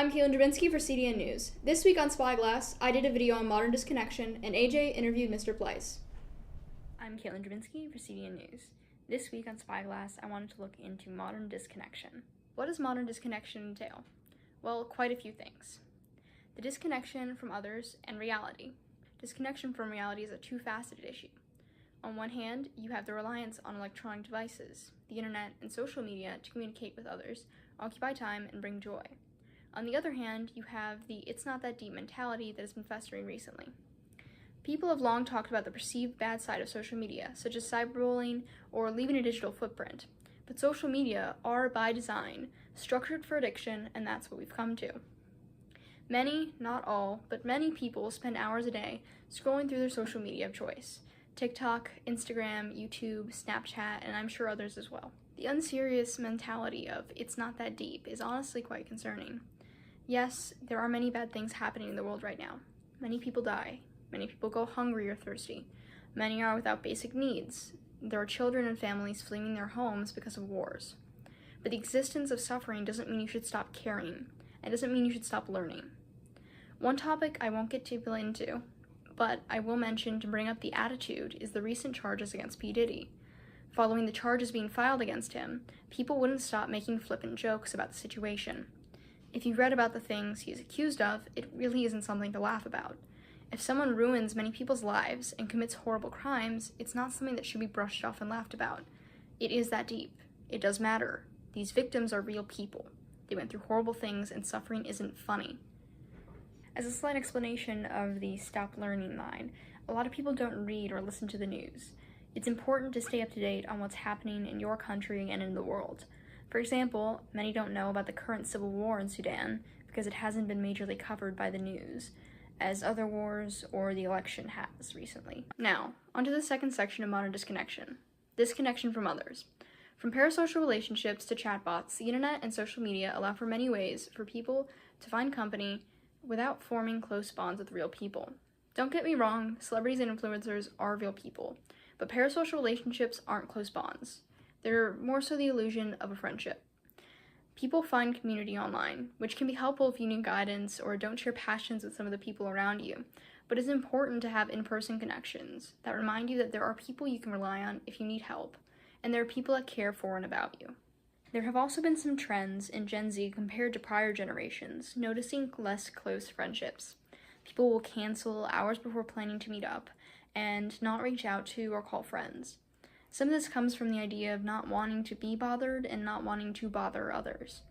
I'm Keelan Drabinski for CDN News. This week on Spyglass, I did a video on modern disconnection, and AJ interviewed Mr. Pleiss. I'm Keelan Drabinski for CDN News. This week on Spyglass, I wanted to look into modern disconnection. What does modern disconnection entail? Well, quite a few things. The disconnection from others and reality. Disconnection from reality is a two-faceted issue. On one hand, you have the reliance on electronic devices, the internet, and social media to communicate with others, occupy time, and bring joy. On the other hand, you have the "it's not that deep" mentality that has been festering recently. People have long talked about the perceived bad side of social media, such as cyberbullying or leaving a digital footprint. But social media are, by design, structured for addiction, and that's what we've come to. Many, not all, but many people spend hours a day scrolling through their social media of choice. TikTok, Instagram, YouTube, Snapchat, and I'm sure others as well. The unserious mentality of "it's not that deep" is honestly quite concerning. Yes, there are many bad things happening in the world right now. Many people die. Many people go hungry or thirsty. Many are without basic needs. There are children and families fleeing their homes because of wars. But the existence of suffering doesn't mean you should stop caring, and doesn't mean you should stop learning. One topic I won't get too into, but I will mention to bring up the attitude, is the recent charges against P. Diddy. Following the charges being filed against him, people wouldn't stop making flippant jokes about the situation. If you read about the things he is accused of, it really isn't something to laugh about. If someone ruins many people's lives and commits horrible crimes, it's not something that should be brushed off and laughed about. It is that deep. It does matter. These victims are real people. They went through horrible things, and suffering isn't funny. As a slight explanation of the "stop learning" line, a lot of people don't read or listen to the news. It's important to stay up to date on what's happening in your country and in the world. For example, many don't know about the current civil war in Sudan because it hasn't been majorly covered by the news, as other wars or the election has recently. Now, onto the second section of modern disconnection. Disconnection from others. From parasocial relationships to chatbots, the internet and social media allow for many ways for people to find company without forming close bonds with real people. Don't get me wrong, celebrities and influencers are real people, but parasocial relationships aren't close bonds. They're more so the illusion of a friendship. People find community online, which can be helpful if you need guidance or don't share passions with some of the people around you, but it's important to have in-person connections that remind you that there are people you can rely on if you need help, and there are people that care for and about you. There have also been some trends in Gen Z compared to prior generations, noticing less close friendships. People will cancel hours before planning to meet up and not reach out to or call friends. Some of this comes from the idea of not wanting to be bothered and not wanting to bother others.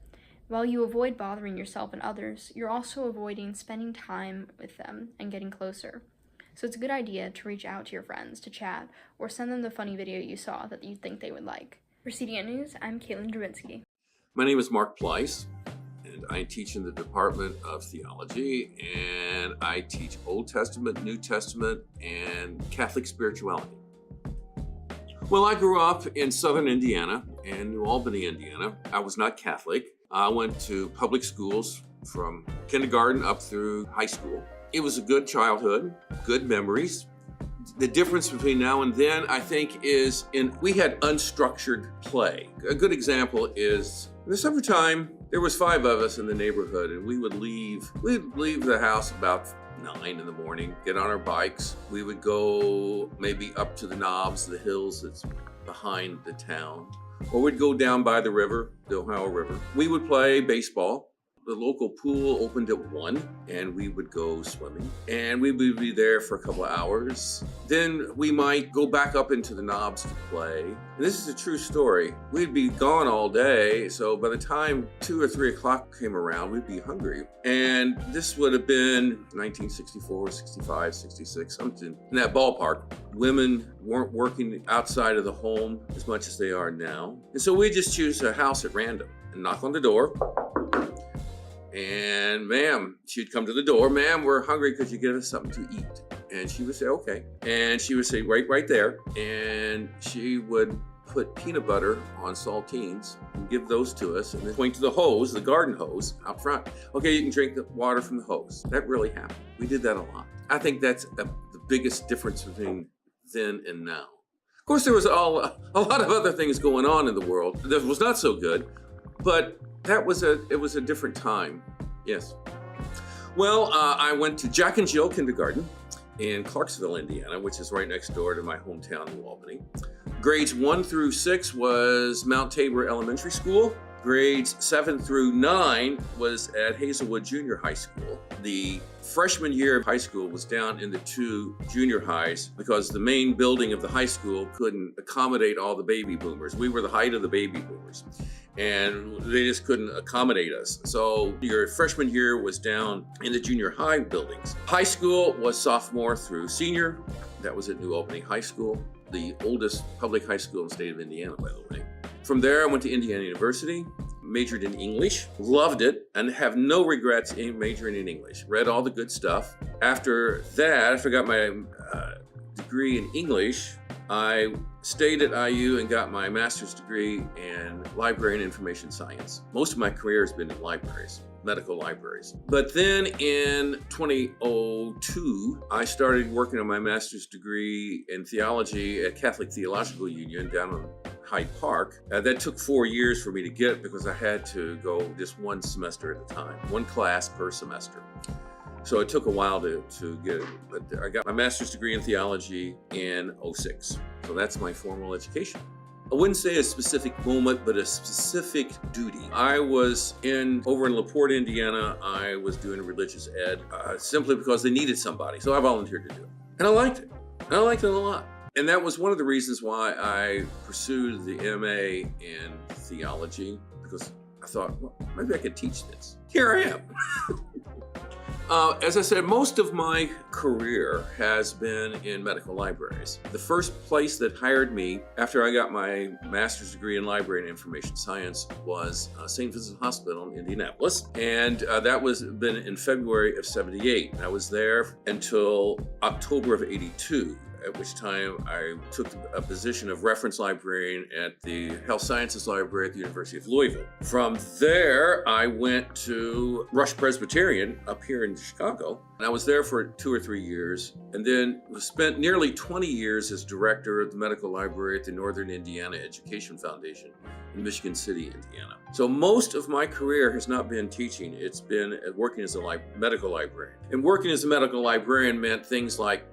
While you avoid bothering yourself and others, you're also avoiding spending time with them and getting closer. So it's a good idea to reach out to your friends to chat or send them the funny video you saw that you think they would like. For CDN News, I'm Keelan Drabinski. My name is Mark Pleiss, and I teach in the Department of Theology, and I teach Old Testament, New Testament, and Catholic spirituality. Well, I grew up in southern Indiana, in New Albany, Indiana. I was not Catholic. I went to public schools from kindergarten up through high school. It was a good childhood, good memories. The difference between now and then, I think, is we had unstructured play. A good example is in the summertime, there was 5 of us in the neighborhood, and we'd leave the house about 9 in the morning, get on our bikes. We would go maybe up to the knobs, the hills that's behind the town, or we'd go down by the river, the Ohio River. We would play baseball. The local pool opened at 1, and we would go swimming, and we would be there for a couple of hours. Then we might go back up into the knobs to play. And this is a true story. We'd be gone all day, so by the time 2 or 3 o'clock came around, we'd be hungry. And this would have been 1964, 65, 66, something in that ballpark. Women weren't working outside of the home as much as they are now. And so we just choose a house at random and knock on the door. And ma'am, she'd come to the door, "Ma'am, we're hungry, could you get us something to eat?" And she would say, "Okay." And she would say, right there. And she would put peanut butter on saltines and give those to us and then point to the hose, the garden hose out front. "Okay, you can drink the water from the hose." That really happened. We did that a lot. I think that's the biggest difference between then and now. Of course, there was a lot of other things going on in the world that was not so good, but it was a different time. Yes. Well, I went to Jack and Jill Kindergarten in Clarksville, Indiana, which is right next door to my hometown, New Albany. Grades 1 through 6 was Mount Tabor Elementary School. Grades 7 through 9 was at Hazelwood Junior High School. The freshman year of high school was down in the 2 junior highs because the main building of the high school couldn't accommodate all the baby boomers. We were the height of the baby boomers, and they just couldn't accommodate us. So your freshman year was down in the junior high buildings. High school was sophomore through senior. That was at New Albany High School, the oldest public high school in the state of Indiana, by the way. From there, I went to Indiana University, majored in English, loved it, and have no regrets in majoring in English. Read all the good stuff. After that, after I got my degree in English, I stayed at IU and got my master's degree in library and information science. Most of my career has been in libraries, medical libraries. But then in 2002, I started working on my master's degree in theology at Catholic Theological Union down in Hyde Park. That took 4 years for me to get because I had to go just one semester at a time, one class per semester. So it took a while to get it, but I got my master's degree in theology in 2006. So that's my formal education. I wouldn't say a specific moment, but a specific duty. I was over in LaPorte, Indiana. I was doing religious ed simply because they needed somebody. So I volunteered to do it. And I liked it. And I liked it a lot. And that was one of the reasons why I pursued the MA in theology, because I thought, well, maybe I could teach this. Here I am. As I said, most of my career has been in medical libraries. The first place that hired me after I got my master's degree in library and information science was St. Vincent Hospital in Indianapolis. And that was been in February of '78. I was there until October of '82. At which time I took a position of reference librarian at the Health Sciences Library at the University of Louisville. From there, I went to Rush Presbyterian up here in Chicago, and I was there for 2 or 3 years, and then spent nearly 20 years as director of the medical library at the Northern Indiana Education Foundation in Michigan City, Indiana. So most of my career has not been teaching, it's been working as a medical librarian. And working as a medical librarian meant things like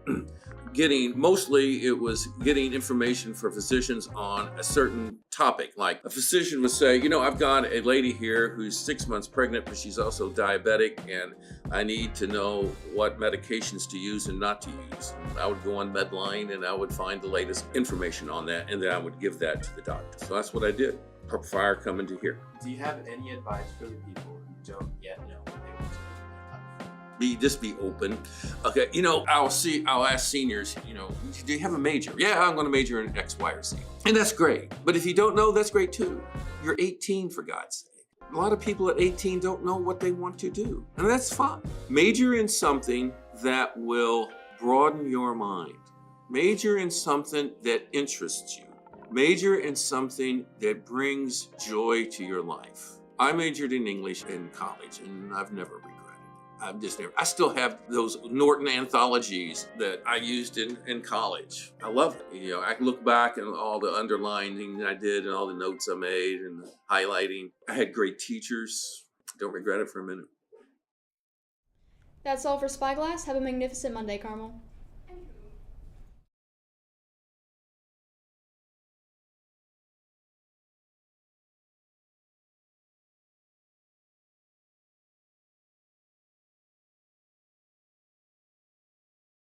mostly it was getting information for physicians on a certain topic. Like a physician would say, I've got a lady here who's 6 months pregnant, but she's also diabetic, and I need to know what medications to use and not to use. And I would go on Medline and I would find the latest information on that, and then I would give that to the doctor. So that's what I did. Fire coming to here. Do you have any advice for the people who don't yet know what they want to do? Just be open. Okay, I'll ask seniors, do you have a major? Yeah, I'm going to major in X, Y, or Z. And that's great. But if you don't know, that's great too. You're 18, for God's sake. A lot of people at 18 don't know what they want to do. And that's fine. Major in something that will broaden your mind. Major in something that interests you. Major in something that brings joy to your life. I majored in English in college, and I've never regretted it. I still have those Norton anthologies that I used in college. I love it. I can look back and all the underlining I did and all the notes I made and the highlighting. I had great teachers. Don't regret it for a minute. That's all for Spyglass. Have a magnificent Monday, Carmel.